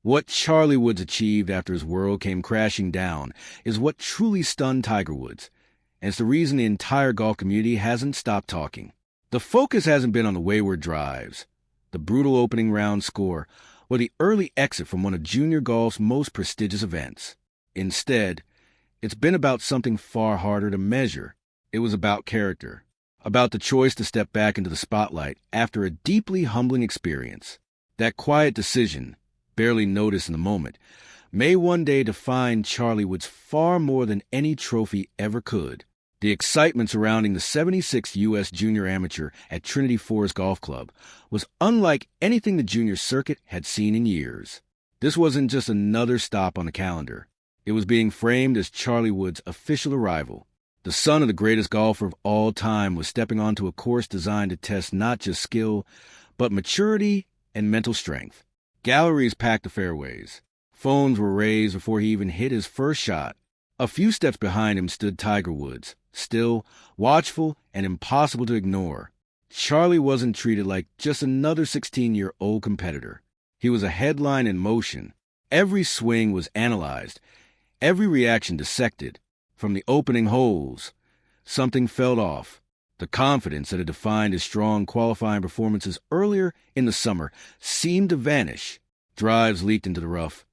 What Charlie Woods achieved after his world came crashing down is what truly stunned Tiger Woods, and it's the reason the entire golf community hasn't stopped talking. The focus hasn't been on the wayward drives, the brutal opening round score, or the early exit from one of junior golf's most prestigious events. Instead, it's been about something far harder to measure. It was about character, about the choice to step back into the spotlight after a deeply humbling experience. That quiet decision, barely noticed in the moment, may one day define Charlie Woods far more than any trophy ever could. The excitement surrounding the 76th U.S. Junior Amateur at Trinity Forest Golf Club was unlike anything the junior circuit had seen in years. This wasn't just another stop on the calendar. It was being framed as Charlie Woods' official arrival. The son of the greatest golfer of all time was stepping onto a course designed to test not just skill, but maturity and mental strength. Galleries packed the fairways. Phones were raised before he even hit his first shot. A few steps behind him stood Tiger Woods, still, watchful, and impossible to ignore. Charlie wasn't treated like just another 16-year-old competitor. He was a headline in motion. Every swing was analyzed, every reaction dissected. From the opening holes, something fell off. The confidence that had defined his strong qualifying performances earlier in the summer seemed to vanish. Drives leaked into the rough.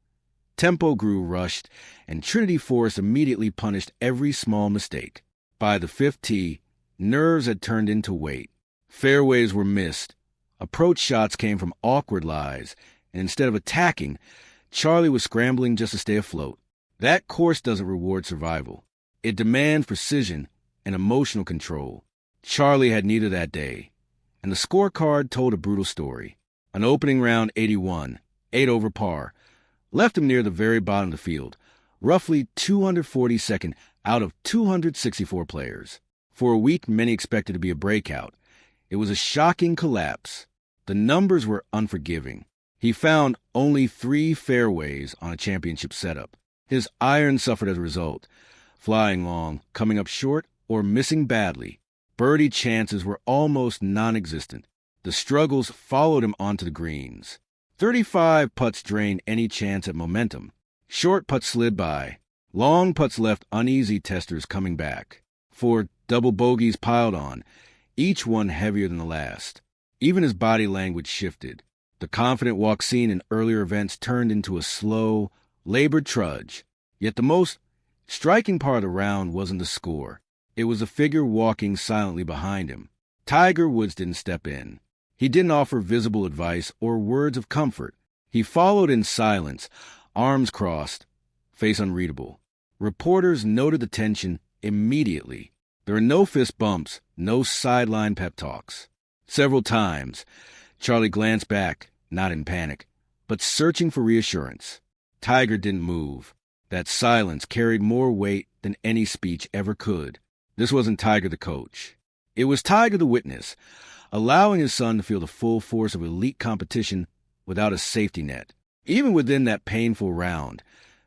Tempo grew rushed, and Trinity Forest immediately punished every small mistake. By the fifth tee, nerves had turned into weight. Fairways were missed. Approach shots came from awkward lies, and instead of attacking, Charlie was scrambling just to stay afloat. That course doesn't reward survival. It demands precision and emotional control. Charlie had neither that day, and the scorecard told a brutal story. An opening round 81, 8 over par, left him near the very bottom of the field, roughly 242nd out of 264 players. For a week many expected to be a breakout. It was a shocking collapse. The numbers were unforgiving. He found only 3 fairways on a championship setup. His iron suffered as a result, flying long, coming up short, or missing badly. Birdie chances were almost non-existent. The struggles followed him onto the greens. 35 putts drained any chance at momentum. Short putts slid by. Long putts left uneasy testers coming back. 4 double bogeys piled on, each one heavier than the last. Even his body language shifted. The confident walk seen in earlier events turned into a slow, labored trudge. Yet the most striking part of the round wasn't the score. It was a figure walking silently behind him. Tiger Woods didn't step in. He didn't offer visible advice or words of comfort. He followed in silence, arms crossed, face unreadable. Reporters noted the tension immediately. There were no fist bumps, no sideline pep talks. Several times, Charlie glanced back, not in panic, but searching for reassurance. Tiger didn't move. That silence carried more weight than any speech ever could. This wasn't Tiger the coach. It was Tiger the witness, allowing his son to feel the full force of elite competition without a safety net. Even within that painful round,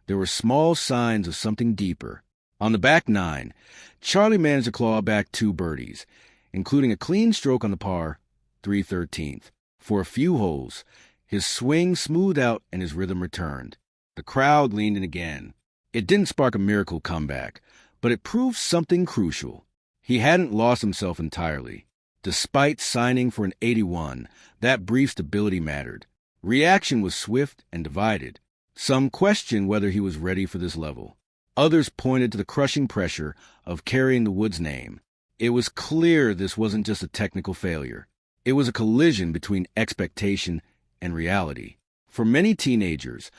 there were small signs of something deeper. On the back 9, Charlie managed to claw back 2 birdies, including a clean stroke on the par 3/13. For a few holes, his swing smoothed out and his rhythm returned. The crowd leaned in again. It didn't spark a miracle comeback, but it proved something crucial. He hadn't lost himself entirely. Despite signing for an 81, that brief stability mattered. Reaction was swift and divided. Some questioned whether he was ready for this level. Others pointed to the crushing pressure of carrying the Woods name. It was clear this wasn't just a technical failure. It was a collision between expectation and reality. For many teenagers,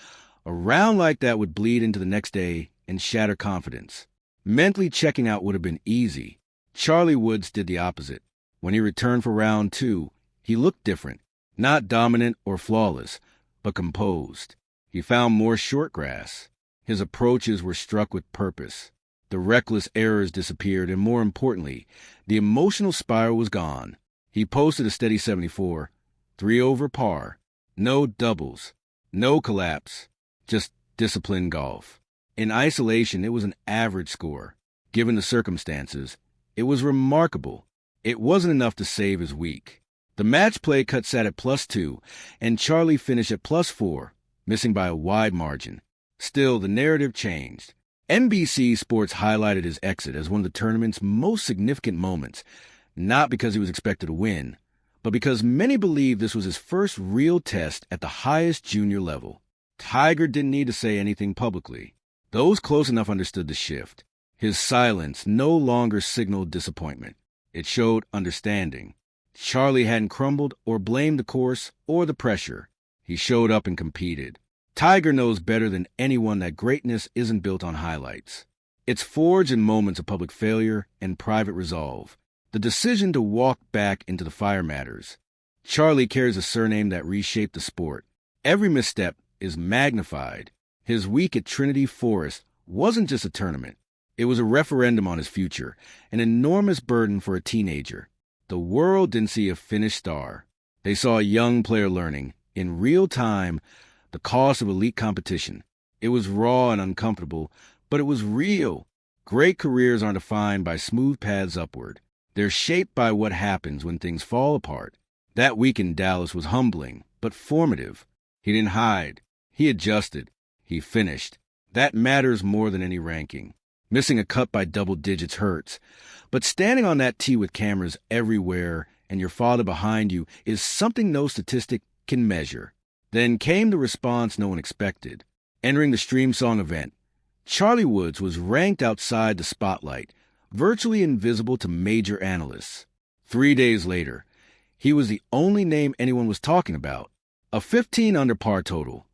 a round like that would bleed into the next day and shatter confidence. Mentally checking out would have been easy. Charlie Woods did the opposite. When he returned for round 2, he looked different. Not dominant or flawless, but composed. He found more short grass. His approaches were struck with purpose. The reckless errors disappeared, and more importantly, the emotional spiral was gone. He posted a steady 74, 3 over par. No doubles, no collapse, just disciplined golf. In isolation, it was an average score. Given the circumstances, it was remarkable. It wasn't enough to save his week. The match play cut sat at +2, and Charlie finished at +4, missing by a wide margin. Still, the narrative changed. NBC Sports highlighted his exit as one of the tournament's most significant moments, not because he was expected to win, but because many believed this was his first real test at the highest junior level. Tiger didn't need to say anything publicly. Those close enough understood the shift. His silence no longer signaled disappointment. It showed understanding. Charlie hadn't crumbled or blamed the course or the pressure. He showed up and competed. Tiger knows better than anyone that greatness isn't built on highlights. It's forged in moments of public failure and private resolve. The decision to walk back into the fire matters. Charlie carries a surname that reshaped the sport. Every misstep is magnified. His week at Trinity Forest wasn't just a tournament. It was a referendum on his future, an enormous burden for a teenager. The world didn't see a finished star. They saw a young player learning, in real time, the cost of elite competition. It was raw and uncomfortable, but it was real. Great careers aren't defined by smooth paths upward. They're shaped by what happens when things fall apart. That week in Dallas was humbling, but formative. He didn't hide. He adjusted. He finished. That matters more than any ranking. Missing a cut by double digits hurts, but standing on that tee with cameras everywhere and your father behind you is something no statistic can measure. Then came the response no one expected. Entering the Streamsong event, Charlie Woods was ranked outside the spotlight, virtually invisible to major analysts. 3 days later, he was the only name anyone was talking about. A 15 under par total,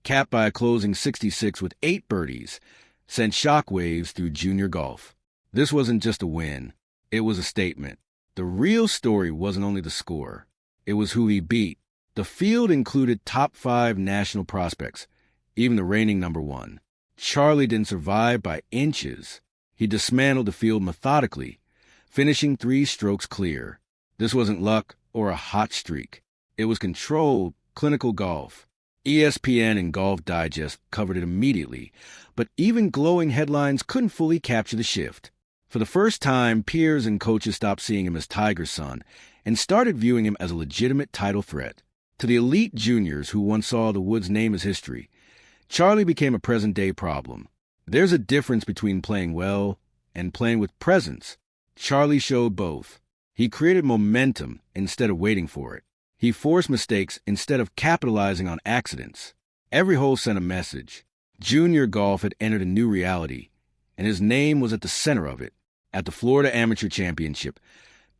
capped by a closing 66 with 8 birdies, sent shockwaves through junior golf. This wasn't just a win. It was a statement. The real story wasn't only the score. It was who he beat. The field included top 5 national prospects, even the reigning number 1. Charlie didn't survive by inches. He dismantled the field methodically, finishing 3 strokes clear. This wasn't luck or a hot streak. It was controlled, clinical golf. ESPN and Golf Digest covered it immediately, but even glowing headlines couldn't fully capture the shift. For the first time, peers and coaches stopped seeing him as Tiger's son and started viewing him as a legitimate title threat. To the elite juniors who once saw the Woods name as history, Charlie became a present-day problem. There's a difference between playing well and playing with presence. Charlie showed both. He created momentum instead of waiting for it. He forced mistakes instead of capitalizing on accidents. Every hole sent a message. Junior golf had entered a new reality, and his name was at the center of it. At the Florida Amateur Championship,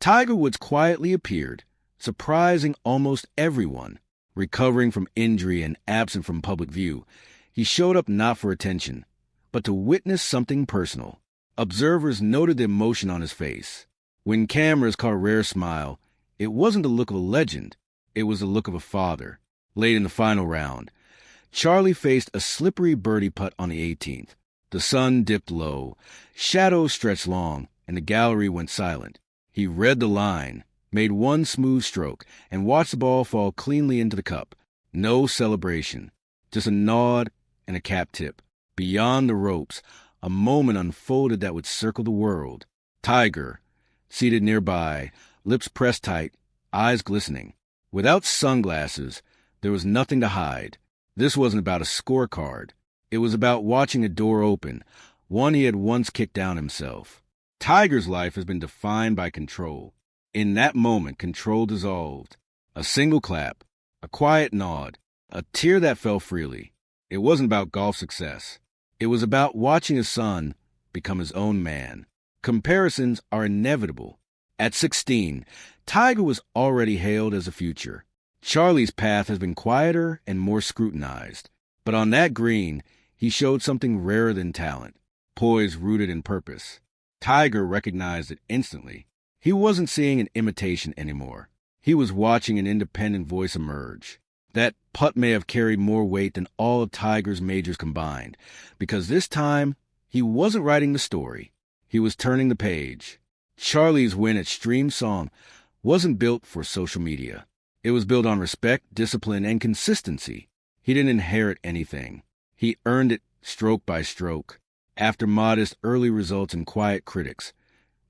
Tiger Woods quietly appeared, surprising almost everyone. Recovering from injury and absent from public view, he showed up not for attention, but to witness something personal. Observers noted the emotion on his face. When cameras caught a rare smile, it wasn't the look of a legend. It was the look of a father. Late in the final round, Charlie faced a slippery birdie putt on the 18th. The sun dipped low, shadows stretched long, and the gallery went silent. He read the line, made one smooth stroke, and watched the ball fall cleanly into the cup. No celebration, just a nod and a cap tip. Beyond the ropes, a moment unfolded that would circle the world. Tiger, seated nearby, lips pressed tight, eyes glistening. Without sunglasses, there was nothing to hide. This wasn't about a scorecard. It was about watching a door open, one he had once kicked down himself. Tiger's life has been defined by control. In that moment, control dissolved. A single clap, a quiet nod, a tear that fell freely. It wasn't about golf success. It was about watching his son become his own man. Comparisons are inevitable. At 16, Tiger was already hailed as a future. Charlie's path has been quieter and more scrutinized. But on that green, he showed something rarer than talent, poise rooted in purpose. Tiger recognized it instantly. He wasn't seeing an imitation anymore. He was watching an independent voice emerge. That putt may have carried more weight than all of Tiger's majors combined, because this time, he wasn't writing the story. He was turning the page. Charlie's win at Streamsong wasn't built for social media. It was built on respect, discipline, and consistency. He didn't inherit anything. He earned it stroke by stroke, after modest early results and quiet critics.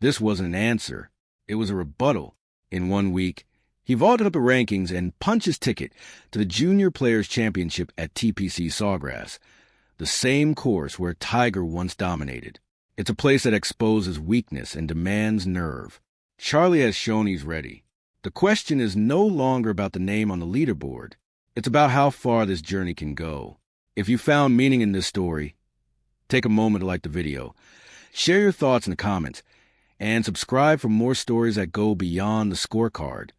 This wasn't an answer. It was a rebuttal. In 1 week, He vaulted up the rankings and punched his ticket to the Junior Players Championship at TPC Sawgrass, the same course where Tiger once dominated. It's a place that exposes weakness and demands nerve. Charlie has shown he's ready. The question is no longer about the name on the leaderboard. It's about how far this journey can go. If you found meaning in this story, take a moment to like the video, share your thoughts in the comments, and subscribe for more stories that go beyond the scorecard.